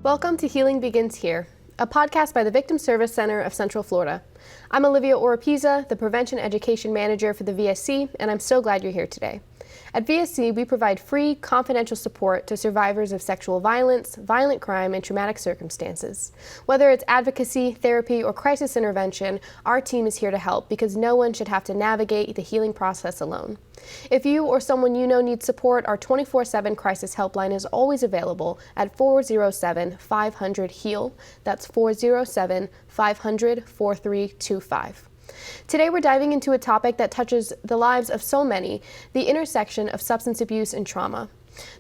Welcome to Healing Begins Here, a podcast by the Victim Service Center of Central Florida. I'm Olivia Oropeza, the Prevention Education Manager for the VSC, and I'm so glad you're here today. At VSC, we provide free, confidential support to survivors of sexual violence, violent crime, and traumatic circumstances. Whether it's advocacy, therapy, or crisis intervention, our team is here to help because no one should have to navigate the healing process alone. If you or someone you know needs support, our 24/7 crisis helpline is always available at 407-500-HEAL. That's 407-500-4325. Today we're diving into a topic that touches the lives of so many, the intersection of substance abuse and trauma.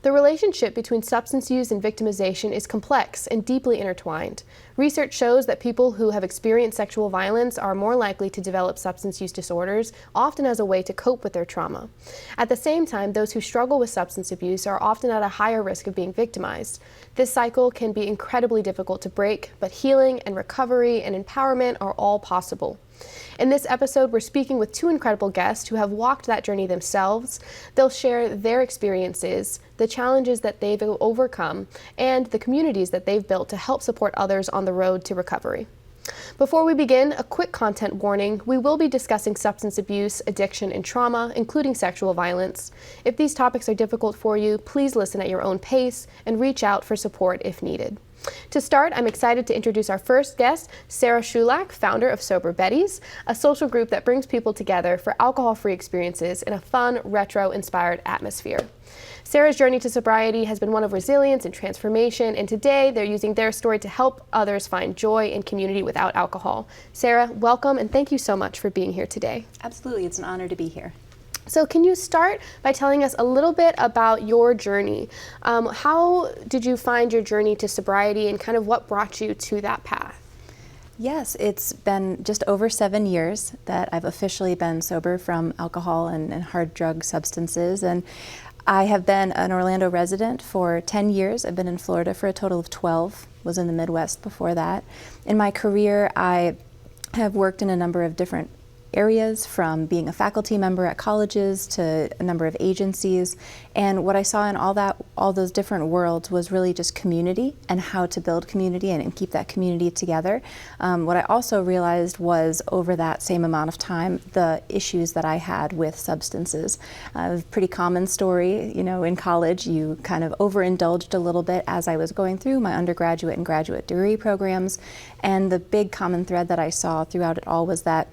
The relationship between substance use and victimization is complex and deeply intertwined. Research shows that people who have experienced sexual violence are more likely to develop substance use disorders, often as a way to cope with their trauma. At the same time, those who struggle with substance abuse are often at a higher risk of being victimized. This cycle can be incredibly difficult to break, but healing and recovery and empowerment are all possible. In this episode, we're speaking with two incredible guests who have walked that journey themselves. They'll share their experiences, the challenges that they've overcome, and the communities that they've built to help support others on the road to recovery. Before we begin, a quick content warning. We will be discussing substance abuse, addiction, and trauma, including sexual violence. If these topics are difficult for you, please listen at your own pace and reach out for support if needed. To start, I'm excited to introduce our first guest, Sarah Schulak, founder of Sober Betties, a social group that brings people together for alcohol-free experiences in a fun, retro-inspired atmosphere. Sarah's journey to sobriety has been one of resilience and transformation, and today they're using their story to help others find joy and community without alcohol. Sarah, welcome, and thank you so much for being here today. Absolutely, it's an honor to be here. So can you start by telling us a little bit about your journey? How did you find your journey to sobriety and kind of what brought you to that path? Yes, it's been just over 7 years that I've officially been sober from alcohol and hard drug substances. And I have been an Orlando resident for 10 years. I've been in Florida for a total of 12, was in the Midwest before that. In my career, I have worked in a number of different areas, from being a faculty member at colleges to a number of agencies. And what I saw in all those different worlds was really just community and how to build community and keep that community together. What I also realized was over that same amount of time, the issues that I had with substances. A pretty common story, in college, you kind of overindulged a little bit as I was going through my undergraduate and graduate degree programs. And the big common thread that I saw throughout it all was that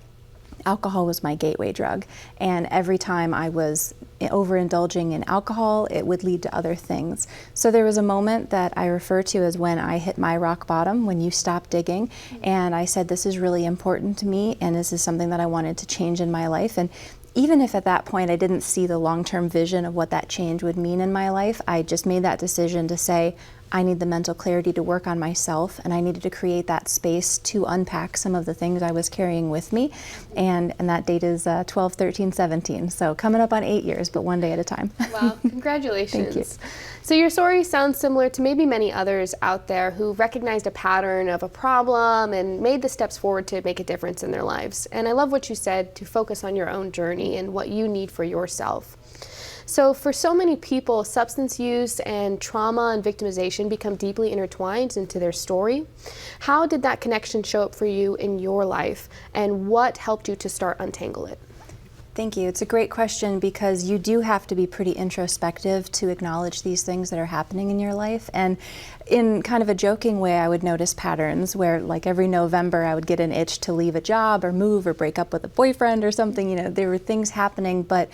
alcohol was my gateway drug, and every time I was overindulging in alcohol, it would lead to other things. So there was a moment that I refer to as when I hit my rock bottom, when you stop digging, and I said, this is really important to me, and this is something that I wanted to change in my life. And even if at that point I didn't see the long-term vision of what that change would mean in my life, I just made that decision to say, I need the mental clarity to work on myself, and I needed to create that space to unpack some of the things I was carrying with me. And that date is 12, 13, 17. So coming up on 8 years, but one day at a time. Wow, congratulations. Thank you. So your story sounds similar to maybe many others out there who recognized a pattern of a problem and made the steps forward to make a difference in their lives. And I love what you said, to focus on your own journey and what you need for yourself. So for so many people, substance use and trauma and victimization become deeply intertwined into their story. How did that connection show up for you in your life, and what helped you to start untangle it? Thank you. It's a great question because you do have to be pretty introspective to acknowledge these things that are happening in your life. And in kind of a joking way, I would notice patterns where, like, every November I would get an itch to leave a job or move or break up with a boyfriend or something. There were things happening, but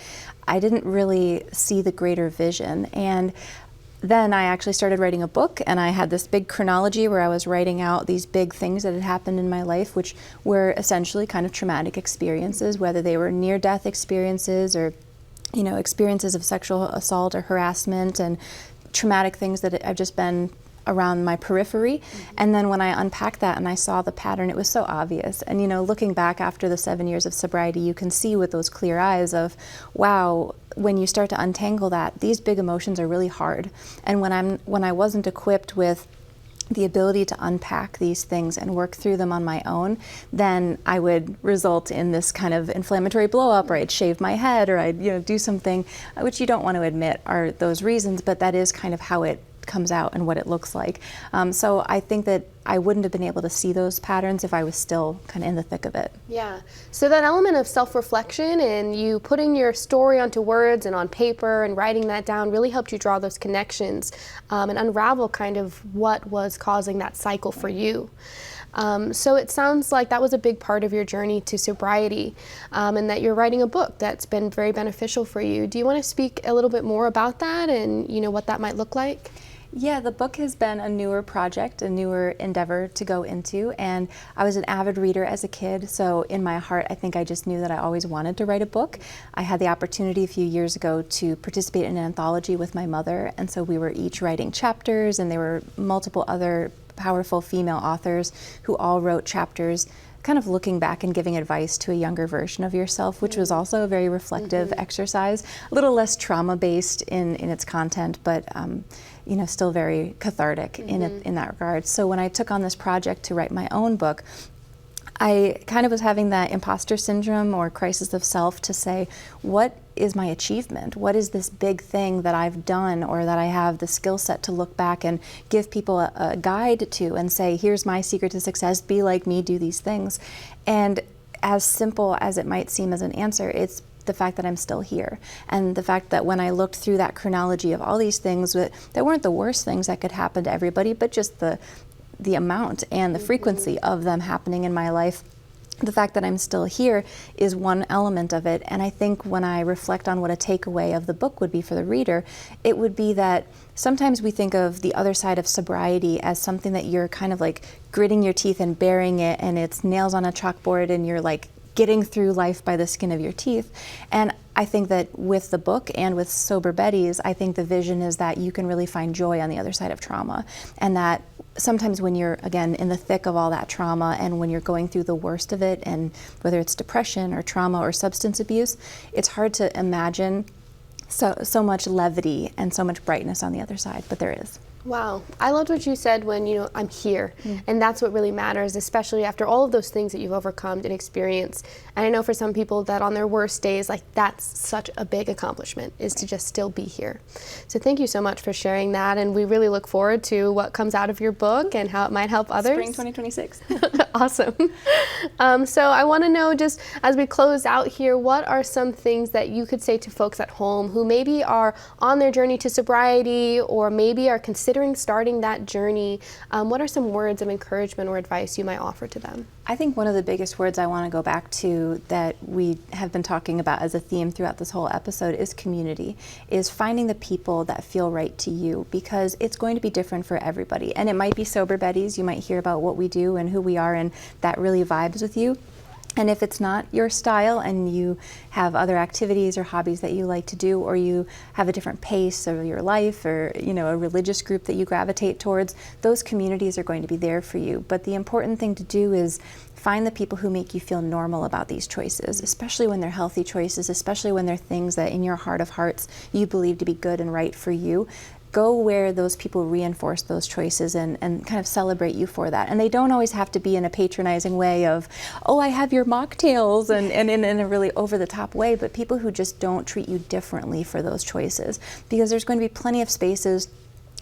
I didn't really see the greater vision. And then I actually started writing a book, and I had this big chronology where I was writing out these big things that had happened in my life, which were essentially kind of traumatic experiences, whether they were near-death experiences or, experiences of sexual assault or harassment, and traumatic things that have just been around my periphery. And then when I unpacked that and I saw the pattern, it was so obvious. And looking back after the 7 years of sobriety, you can see with those clear eyes of, wow, when you start to untangle that, these big emotions are really hard. And when I wasn't equipped with the ability to unpack these things and work through them on my own, then I would result in this kind of inflammatory blow up, or I'd shave my head, or I'd do something which you don't want to admit are those reasons, but that is kind of how it comes out and what it looks like. So I think that I wouldn't have been able to see those patterns if I was still kind of in the thick of it. Yeah. So that element of self-reflection and you putting your story onto words and on paper and writing that down really helped you draw those connections and unravel kind of what was causing that cycle for you. So it sounds like that was a big part of your journey to sobriety, and that you're writing a book that's been very beneficial for you. Do you want to speak a little bit more about that and what that might look like? Yeah, the book has been a newer project, a newer endeavor to go into, and I was an avid reader as a kid, so in my heart I think I just knew that I always wanted to write a book. I had the opportunity a few years ago to participate in an anthology with my mother, and so we were each writing chapters, and there were multiple other powerful female authors who all wrote chapters kind of looking back and giving advice to a younger version of yourself, which was also a very reflective exercise, a little less trauma-based in its content, but still very cathartic in that regard. So when I took on this project to write my own book, I kind of was having that imposter syndrome or crisis of self to say, what is my achievement? What is this big thing that I've done or that I have the skill set to look back and give people a guide to and say, here's my secret to success, be like me, do these things. And as simple as it might seem as an answer, it's the fact that I'm still here, and the fact that when I looked through that chronology of all these things that weren't the worst things that could happen to everybody, but just the amount and the frequency of them happening in my life, the fact that I'm still here is one element of it. And I think when I reflect on what a takeaway of the book would be for the reader, it would be that sometimes we think of the other side of sobriety as something that you're kind of like gritting your teeth and bearing it, and it's nails on a chalkboard, and you're like getting through life by the skin of your teeth. And I think that with the book and with Sober Betties, I think the vision is that you can really find joy on the other side of trauma, and that sometimes when you're, again, in the thick of all that trauma and when you're going through the worst of it, and whether it's depression or trauma or substance abuse, it's hard to imagine so much levity and so much brightness on the other side, but there is. Wow. I loved what you said when, I'm here. And that's what really matters, especially after all of those things that you've overcome and experienced. And I know for some people that on their worst days, like that's such a big accomplishment, is to just still be here. So thank you so much for sharing that. And we really look forward to what comes out of your book and how it might help others. Spring 2026. Awesome. So I want to know, just as we close out here, what are some things that you could say to folks at home who maybe are on their journey to sobriety or maybe are considering starting that journey? What are some words of encouragement or advice you might offer to them? I think one of the biggest words I want to go back to that we have been talking about as a theme throughout this whole episode is community, is finding the people that feel right to you, because it's going to be different for everybody. And it might be Sober Betties, you might hear about what we do and who we are, and that really vibes with you. And if it's not your style and you have other activities or hobbies that you like to do, or you have a different pace of your life, or a religious group that you gravitate towards, those communities are going to be there for you. But the important thing to do is find the people who make you feel normal about these choices, especially when they're healthy choices, especially when they're things that in your heart of hearts you believe to be good and right for you. Go where those people reinforce those choices and kind of celebrate you for that. And they don't always have to be in a patronizing way of, oh, I have your mocktails, and in a really over-the-top way, but people who just don't treat you differently for those choices. Because there's going to be plenty of spaces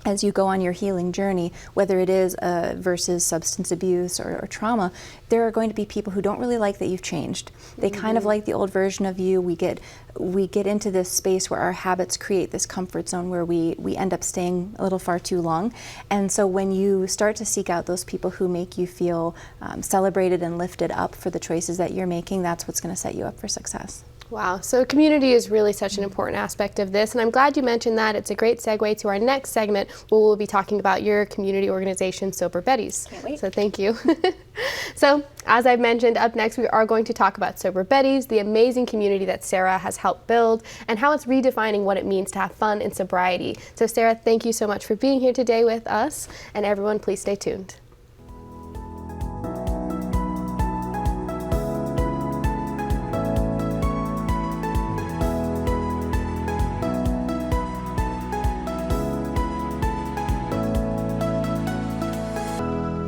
as you go on your healing journey, whether it is versus substance abuse or trauma, there are going to be people who don't really like that you've changed. They kind of like the old version of you. We get into this space where our habits create this comfort zone where we end up staying a little far too long. And so when you start to seek out those people who make you feel celebrated and lifted up for the choices that you're making, that's what's going to set you up for success. Wow, so community is really such an important aspect of this, and I'm glad you mentioned that. It's a great segue to our next segment where we'll be talking about your community organization, Sober Betties. Can't wait. So thank you. So, as I've mentioned, up next we are going to talk about Sober Betties, the amazing community that Sarah has helped build, and how it's redefining what it means to have fun in sobriety. So Sarah, thank you so much for being here today with us, and everyone please stay tuned.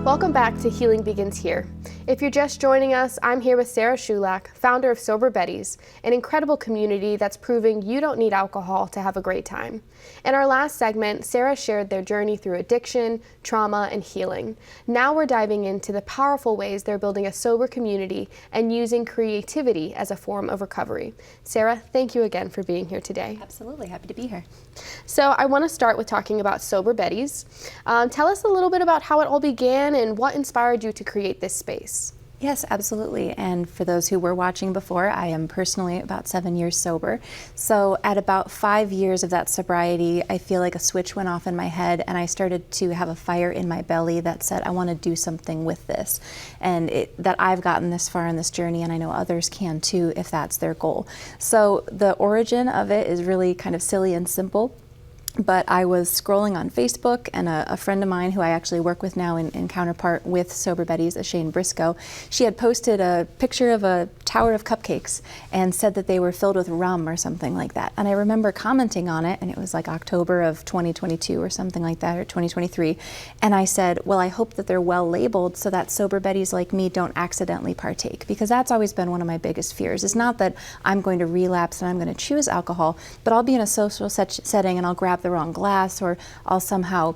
Welcome back to Healing Begins Here. If you're just joining us, I'm here with Sarah Shulak, founder of Sober Betties, an incredible community that's proving you don't need alcohol to have a great time. In our last segment, Sarah shared their journey through addiction, trauma, and healing. Now we're diving into the powerful ways they're building a sober community and using creativity as a form of recovery. Sarah, thank you again for being here today. Absolutely, happy to be here. So I want to start with talking about Sober Betties. Tell us a little bit about how it all began and what inspired you to create this space. Yes, absolutely. And for those who were watching before, I am personally about 7 years sober. So at about 5 years of that sobriety, I feel like a switch went off in my head and I started to have a fire in my belly that said, I want to do something with this. And that I've gotten this far in this journey, and I know others can too if that's their goal. So the origin of it is really kind of silly and simple. But I was scrolling on Facebook, and a friend of mine who I actually work with now in counterpart with Sober Betties, Shane Briscoe, she had posted a picture of a tower of cupcakes and said that they were filled with rum or something like that. And I remember commenting on it, and it was like October of 2022 or something like that, or 2023. And I said, well, I hope that they're well labeled so that Sober Betties like me don't accidentally partake, because that's always been one of my biggest fears. It's not that I'm going to relapse and I'm going to choose alcohol, but I'll be in a social setting and I'll grab the wrong glass, or I'll somehow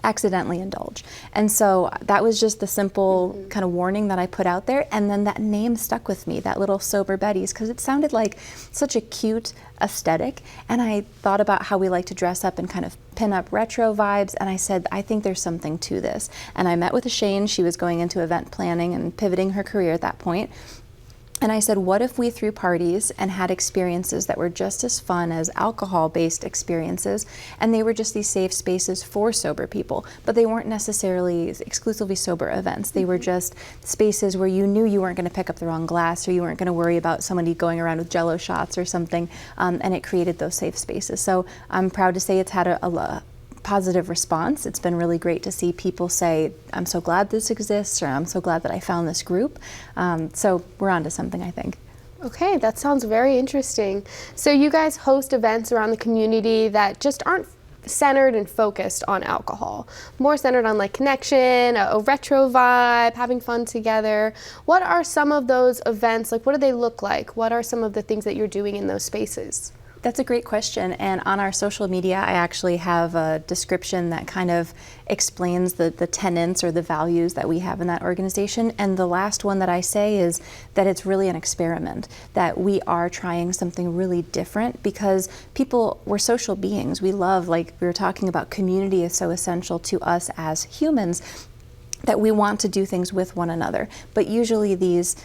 accidentally indulge. And so that was just the simple kind of warning that I put out there. And then that name stuck with me, that little Sober Betties, because it sounded like such a cute aesthetic. And I thought about how we like to dress up and kind of pin up retro vibes. And I said, I think there's something to this. And I met with Shane. She was going into event planning and pivoting her career at that point. And I said, what if we threw parties and had experiences that were just as fun as alcohol-based experiences, and they were just these safe spaces for sober people, but they weren't necessarily exclusively sober events. They were just spaces where you knew you weren't going to pick up the wrong glass, or you weren't going to worry about somebody going around with Jell-O shots or something, and it created those safe spaces. So I'm proud to say it's had a positive response. It's been really great to see people say, I'm so glad this exists, or I'm so glad that I found this group. So we're on to something, I think. Okay, that sounds very interesting. So you guys host events around the community that just aren't centered and focused on alcohol, more centered on like connection, a retro vibe, having fun together. What are some of those events? Like, what do they look like? What are some of the things that you're doing in those spaces? That's a great question, and on our social media I actually have a description that kind of explains the tenets or the values that we have in that organization, and the last one that I say is that it's really an experiment, that we are trying something really different, because we're social beings. We love, like we were talking about, community is so essential to us as humans, that we want to do things with one another, but usually these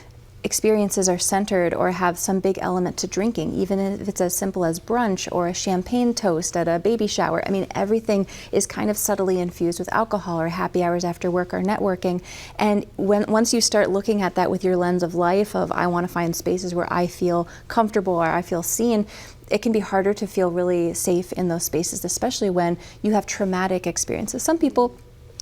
experiences are centered or have some big element to drinking, even if it's as simple as brunch or a champagne toast at a baby shower. I mean, everything is kind of subtly infused with alcohol, or happy hours after work, or networking. And once you start looking at that with your lens of life, of I want to find spaces where I feel comfortable or I feel seen, it can be harder to feel really safe in those spaces, especially when you have traumatic experiences. Some people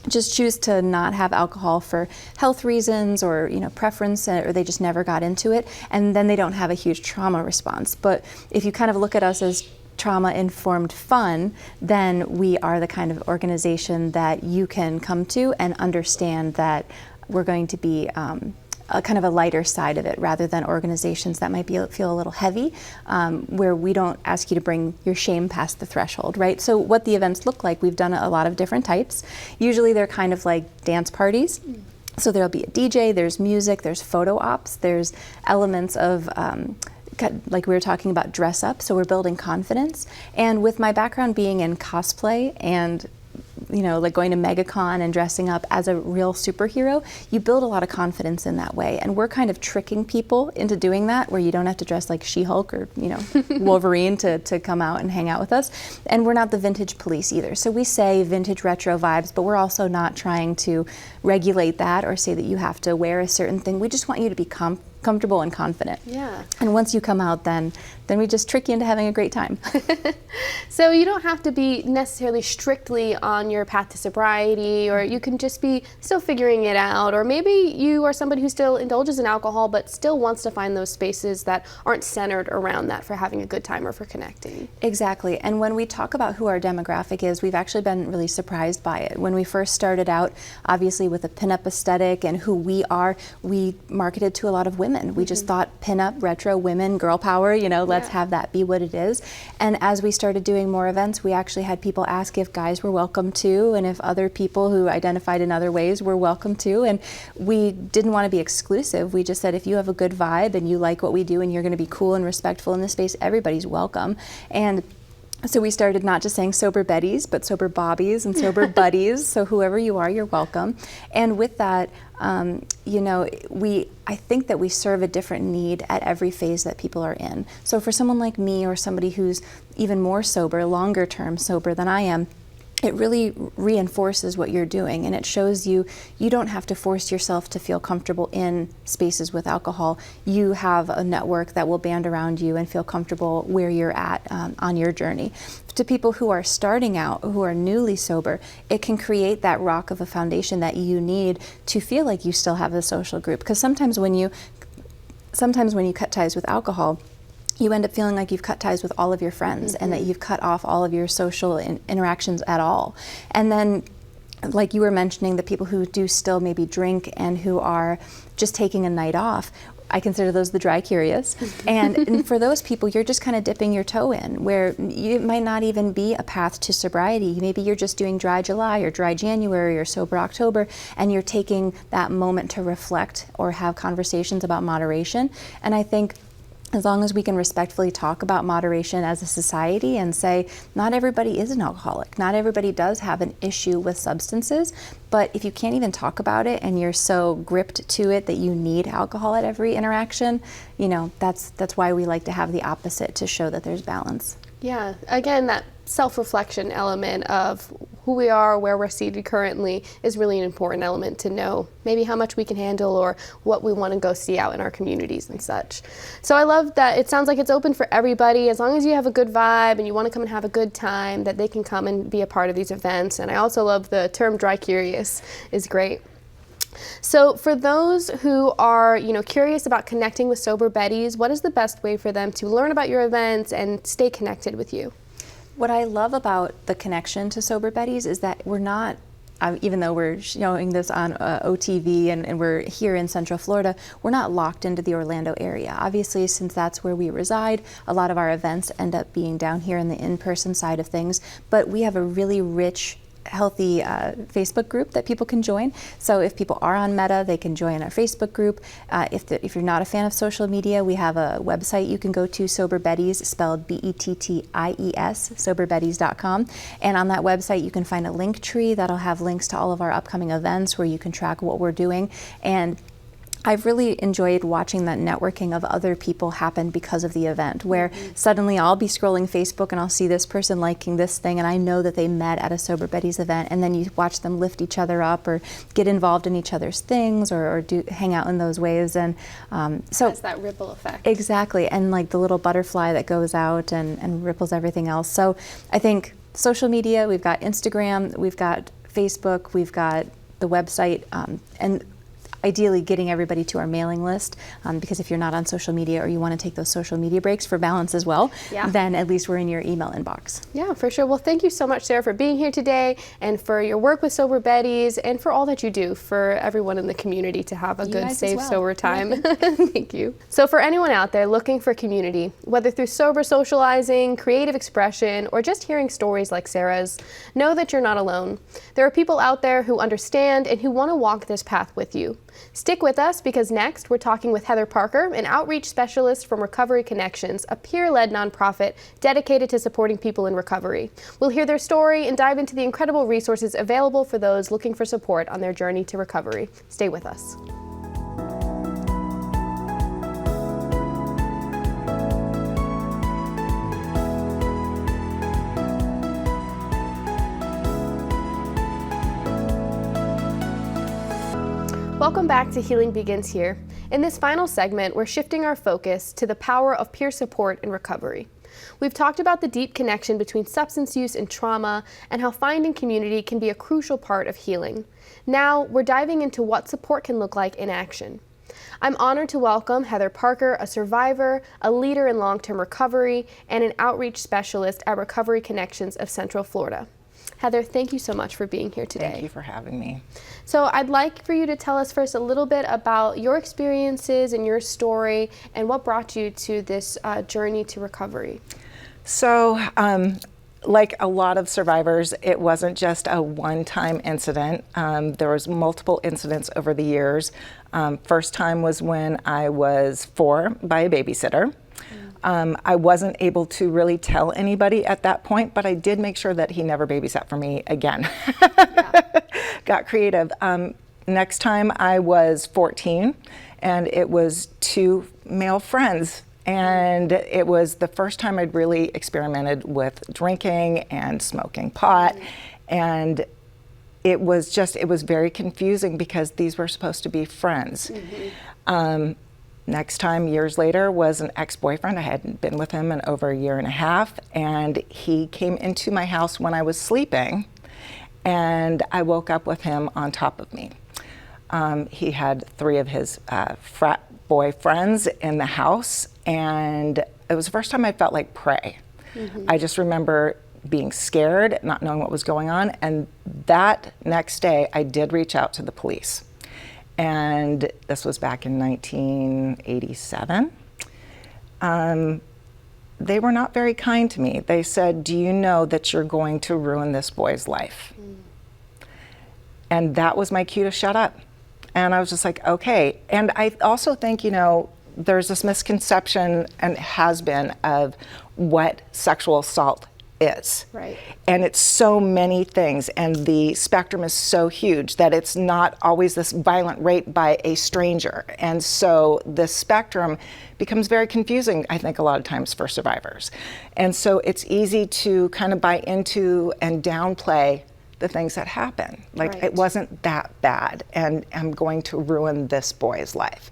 just choose to not have alcohol for health reasons, or preference, or they just never got into it, and then they don't have a huge trauma response. But if you kind of look at us as trauma-informed fun, then we are the kind of organization that you can come to and understand that we're going to be a kind of a lighter side of it, rather than organizations that might feel a little heavy, where we don't ask you to bring your shame past the threshold, right? So what the events look like, we've done a lot of different types. Usually they're kind of like dance parties. So there'll be a DJ, there's music, there's photo ops, there's elements of like we were talking about, dress up, so we're building confidence. And with my background being in cosplay and like going to MegaCon and dressing up as a real superhero, you build a lot of confidence in that way. And we're kind of tricking people into doing that, where you don't have to dress like She-Hulk or, Wolverine to come out and hang out with us. And we're not the vintage police either. So we say vintage retro vibes, but we're also not trying to regulate that or say that you have to wear a certain thing. We just want you to be comfortable and confident. Yeah. And once you come out, then we just trick you into having a great time. So you don't have to be necessarily strictly on your path to sobriety, or you can just be still figuring it out, or maybe you are somebody who still indulges in alcohol but still wants to find those spaces that aren't centered around that for having a good time or for connecting. Exactly. And when we talk about who our demographic is, we've actually been really surprised by it. When we first started out, obviously with the pinup aesthetic and who we are, we marketed to a lot of women. We just thought pinup, retro, women, girl power, let's have that be what it is. And as we started doing more events, we actually had people ask if guys were welcome too, and if other people who identified in other ways were welcome too. And we didn't want to be exclusive. We just said, if you have a good vibe and you like what we do and you're going to be cool and respectful in this space, everybody's welcome. And so we started not just saying sober Betties, but sober Bobbies and sober buddies. So whoever you are, you're welcome. And with that, I think that we serve a different need at every phase that people are in. So for someone like me, or somebody who's even more sober, longer term sober than I am, it really reinforces what you're doing, and it shows you don't have to force yourself to feel comfortable in spaces with alcohol. You have a network that will band around you and feel comfortable where you're at on your journey. To people who are starting out, who are newly sober, it can create that rock of a foundation that you need to feel like you still have a social group. Because sometimes when you cut ties with alcohol, you end up feeling like you've cut ties with all of your friends and that you've cut off all of your social interactions at all. And then, like you were mentioning, the people who do still maybe drink and who are just taking a night off, I consider those the dry curious. And for those people, you're just kind of dipping your toe in, where it might not even be a path to sobriety. Maybe you're just doing dry July or dry January or sober October, and you're taking that moment to reflect or have conversations about moderation. And I think as long as we can respectfully talk about moderation as a society and say, not everybody is an alcoholic, not everybody does have an issue with substances, but if you can't even talk about it and you're so gripped to it that you need alcohol at every interaction, that's why we like to have the opposite, to show that there's balance. Yeah, again, that self-reflection element of who we are, where we're seated currently, is really an important element to know maybe how much we can handle or what we want to go see out in our communities and such. So I love that it sounds like it's open for everybody, as long as you have a good vibe and you want to come and have a good time, that they can come and be a part of these events. And I also love the term dry curious is great. So for those who are, curious about connecting with sober Betties, what is the best way for them to learn about your events and stay connected with you? What I love about the connection to sober Betties is that we're not, even though we're showing this on OTV and we're here in Central Florida, we're not locked into the Orlando area. Obviously, since that's where we reside, a lot of our events end up being down here in the in-person side of things, but we have a really rich, healthy Facebook group that people can join. So if people are on Meta, they can join our Facebook group. If you're not a fan of social media, we have a website you can go to, Sober Betties, spelled Betties, soberbetties.com. And on that website, you can find a link tree that'll have links to all of our upcoming events where you can track what we're doing. And I've really enjoyed watching that networking of other people happen because of the event, where suddenly I'll be scrolling Facebook and I'll see this person liking this thing, and I know that they met at a Sober Betties event, and then you watch them lift each other up or get involved in each other's things or hang out in those ways. And so it's that ripple effect. Exactly, and like the little butterfly that goes out and ripples everything else. So I think social media, we've got Instagram, we've got Facebook, we've got the website, and ideally getting everybody to our mailing list, because if you're not on social media or you want to take those social media breaks for balance as well, then at least we're in your email inbox. Yeah, for sure. Well, thank you so much, Sarah, for being here today and for your work with Sober Betties and for all that you do for everyone in the community to have a good, safe, sober time. Thank you. So for anyone out there looking for community, whether through sober socializing, creative expression, or just hearing stories like Sarah's, know that you're not alone. There are people out there who understand and who want to walk this path with you. Stick with us, because next we're talking with Heather Parker, an outreach specialist from Recovery Connections, a peer-led nonprofit dedicated to supporting people in recovery. We'll hear their story and dive into the incredible resources available for those looking for support on their journey to recovery. Stay with us. Welcome back to Healing Begins Here. In this final segment, we're shifting our focus to the power of peer support in recovery. We've talked about the deep connection between substance use and trauma and how finding community can be a crucial part of healing. Now, we're diving into what support can look like in action. I'm honored to welcome Heather Parker, a survivor, a leader in long-term recovery, and an outreach specialist at Recovery Connections of Central Florida. Heather, thank you so much for being here today. Thank you for having me. So I'd like for you to tell us first a little bit about your experiences and your story and what brought you to this journey to recovery. So, like a lot of survivors, it wasn't just a one-time incident. There was multiple incidents over the years. First time was when I was 4 by a babysitter. I wasn't able to really tell anybody at that point, but I did make sure that he never babysat for me again. Yeah. Got creative. Next time I was 14, and it was 2 male friends. And it was the first time I'd really experimented with drinking and smoking pot. And it was very confusing because these were supposed to be friends. Next time, years later, was an ex-boyfriend. I hadn't been with him in over a year and a half, and he came into my house when I was sleeping, and I woke up with him on top of me. He had 3 of his frat boy friends in the house, and it was the first time I felt like prey. I just remember being scared, not knowing what was going on, and that next day, I did reach out to the police. And this was back in 1987. They were not very kind to me. They said, "Do you know that you're going to ruin this boy's life?" And that was my cue to shut up. And I was just like, okay. And I also think, there's this misconception, and has been, of what sexual assault is. Right. And it's so many things, and the spectrum is so huge that it's not always this violent rape by a stranger. And so the spectrum becomes very confusing, I think, a lot of times for survivors. And so it's easy to kind of buy into and downplay the things that happen. Like, Right. It wasn't that bad, and I'm going to ruin this boy's life.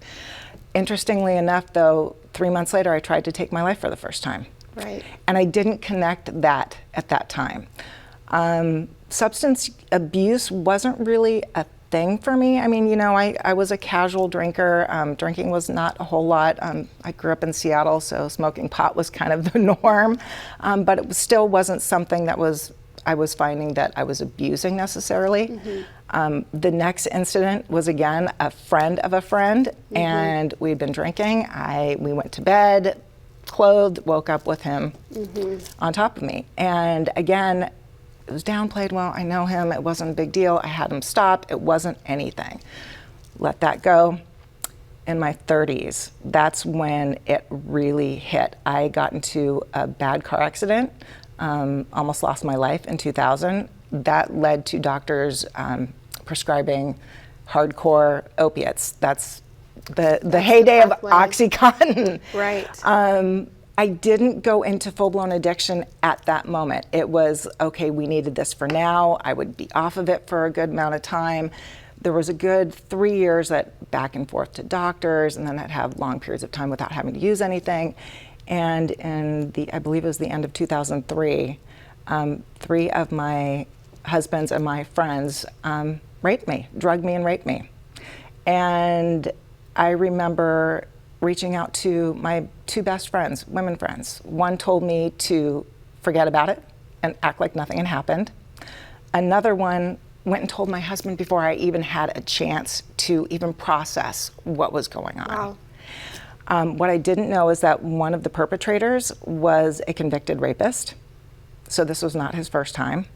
Interestingly enough, though, 3 months later, I tried to take my life for the first time. Right. And I didn't connect that at that time. Substance abuse wasn't really a thing for me. I mean, I was a casual drinker. Drinking was not a whole lot. I grew up in Seattle, so smoking pot was kind of the norm. But it still wasn't something that I was finding that I was abusing necessarily. The next incident was, again, a friend of a friend, and we'd been drinking. We went to bed, clothed, woke up with him on top of me. And again, it was downplayed. Well, I know him. It wasn't a big deal. I had him stop. It wasn't anything. Let that go. In my 30s, that's when it really hit. I got into a bad car accident, almost lost my life in 2000. That led to doctors prescribing hardcore opiates. That's the heyday of OxyContin. Right. I didn't go into full-blown addiction at that moment. It was, okay, we needed this for now. I would be off of it for a good amount of time. There was a good 3 years that back and forth to doctors, and then I'd have long periods of time without having to use anything. And I believe it was the end of 2003, 3 of my husbands and my friends raped me, drugged me and raped me. And I remember reaching out to my 2 best friends, women friends. One told me to forget about it and act like nothing had happened. Another one went and told my husband before I even had a chance to even process what was going on. Wow. What I didn't know is that one of the perpetrators was a convicted rapist. So this was not his first time.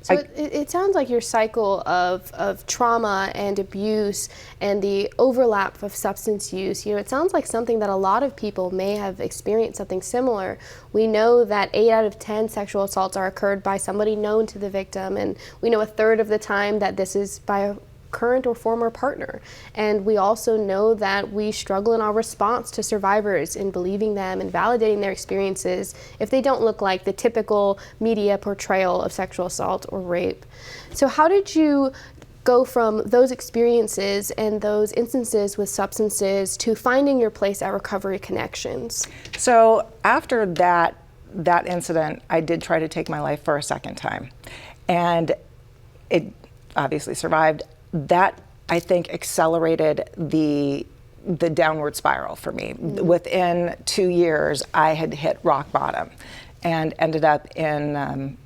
So it sounds like your cycle of trauma and abuse and the overlap of substance use, it sounds like something that a lot of people may have experienced something similar. We know that 8 out of 10 sexual assaults are occurred by somebody known to the victim, and we know 1/3 of the time that this is by a current or former partner. And we also know that we struggle in our response to survivors in believing them and validating their experiences if they don't look like the typical media portrayal of sexual assault or rape. So how did you go from those experiences and those instances with substances to finding your place at Recovery Connections? So after that incident, I did try to take my life for a second time, and it obviously survived. That, I think, accelerated the downward spiral for me. Within 2 years, I had hit rock bottom and ended up in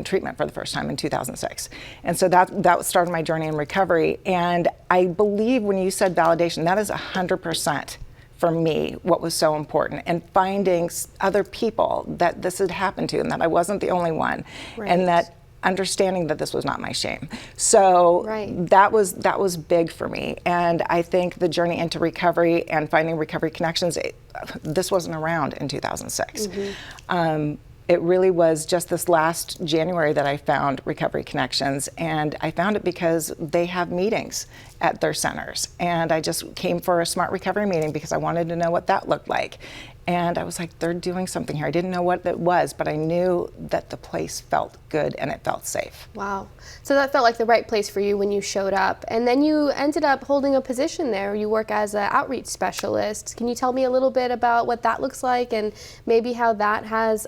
treatment for the first time in 2006. And so that started my journey in recovery. And I believe when you said validation, that is 100% for me what was so important, and finding other people that this had happened to and that I wasn't the only one, and that understanding that this was not my shame. So that was big for me. And I think the journey into recovery and finding Recovery Connections, this wasn't around in 2006. It really was just this last January that I found Recovery Connections, and I found it because they have meetings at their centers. And I just came for a Smart Recovery meeting because I wanted to know what that looked like. And I was like, they're doing something here. I didn't know what it was, but I knew that the place felt good and it felt safe. Wow. So that felt like the right place for you when you showed up. And then you ended up holding a position there. You work as an outreach specialist. Can you tell me a little bit about what that looks like and maybe how that has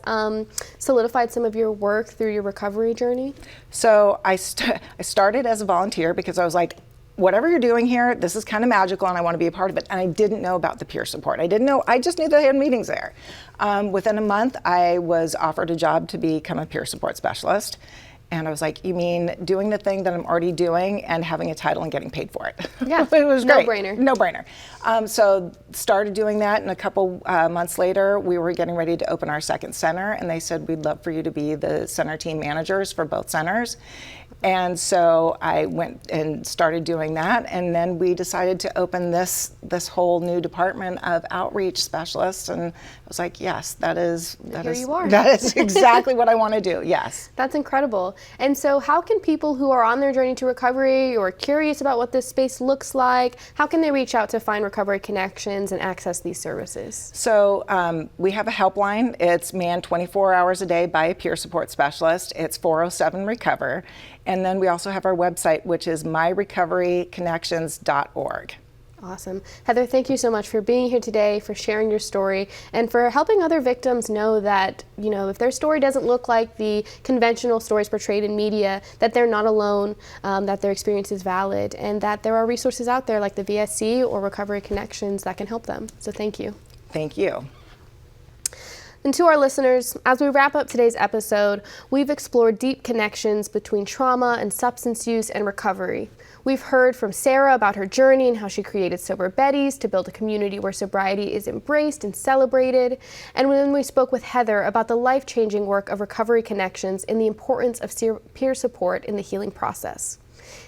solidified some of your work through your recovery journey? So I started as a volunteer because I was like, whatever you're doing here, this is kind of magical and I want to be a part of it. And I didn't know about the peer support. I just knew they had meetings there. Within a month, I was offered a job to become a peer support specialist. And I was like, you mean doing the thing that I'm already doing and having a title and getting paid for it? Yeah, it was great. No-brainer. No-brainer. So started doing that, and a couple months later, we were getting ready to open our second center, and they said, we'd love for you to be the center team managers for both centers. And so I went and started doing that, and then we decided to open this whole new department of outreach specialists, and I was like, yes, that is exactly what I want to do. Yes. That's incredible. And so how can people who are on their journey to recovery or curious about what this space looks like, how can they reach out to find Recovery Connections and access these services? So we have a helpline. It's manned 24 hours a day by a peer support specialist. It's 407-RECOVER. And then we also have our website, which is myrecoveryconnections.org. Awesome. Heather, thank you so much for being here today, for sharing your story, and for helping other victims know that, if their story doesn't look like the conventional stories portrayed in media, that they're not alone, that their experience is valid, and that there are resources out there like the VSC or Recovery Connections that can help them. So thank you. Thank you. And to our listeners, as we wrap up today's episode, we've explored deep connections between trauma and substance use and recovery. We've heard from Sarah about her journey and how she created Sober Betties to build a community where sobriety is embraced and celebrated. And then we spoke with Heather about the life-changing work of Recovery Connections and the importance of peer support in the healing process.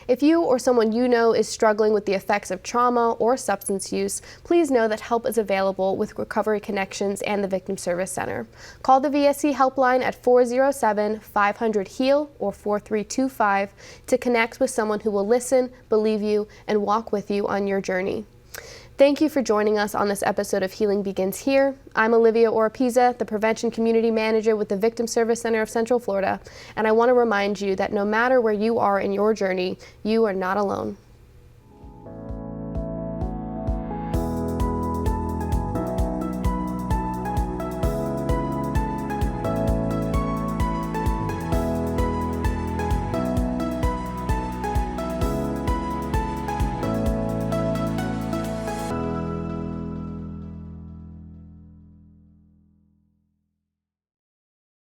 If you or someone you know is struggling with the effects of trauma or substance use, please know that help is available with Recovery Connections and the Victim Service Center. Call the VSC helpline at 407-500-HEAL or 4325 to connect with someone who will listen, believe you, and walk with you on your journey. Thank you for joining us on this episode of Healing Begins Here. I'm Olivia Oropeza, the Prevention Community Manager with the Victim Service Center of Central Florida, and I want to remind you that no matter where you are in your journey, you are not alone.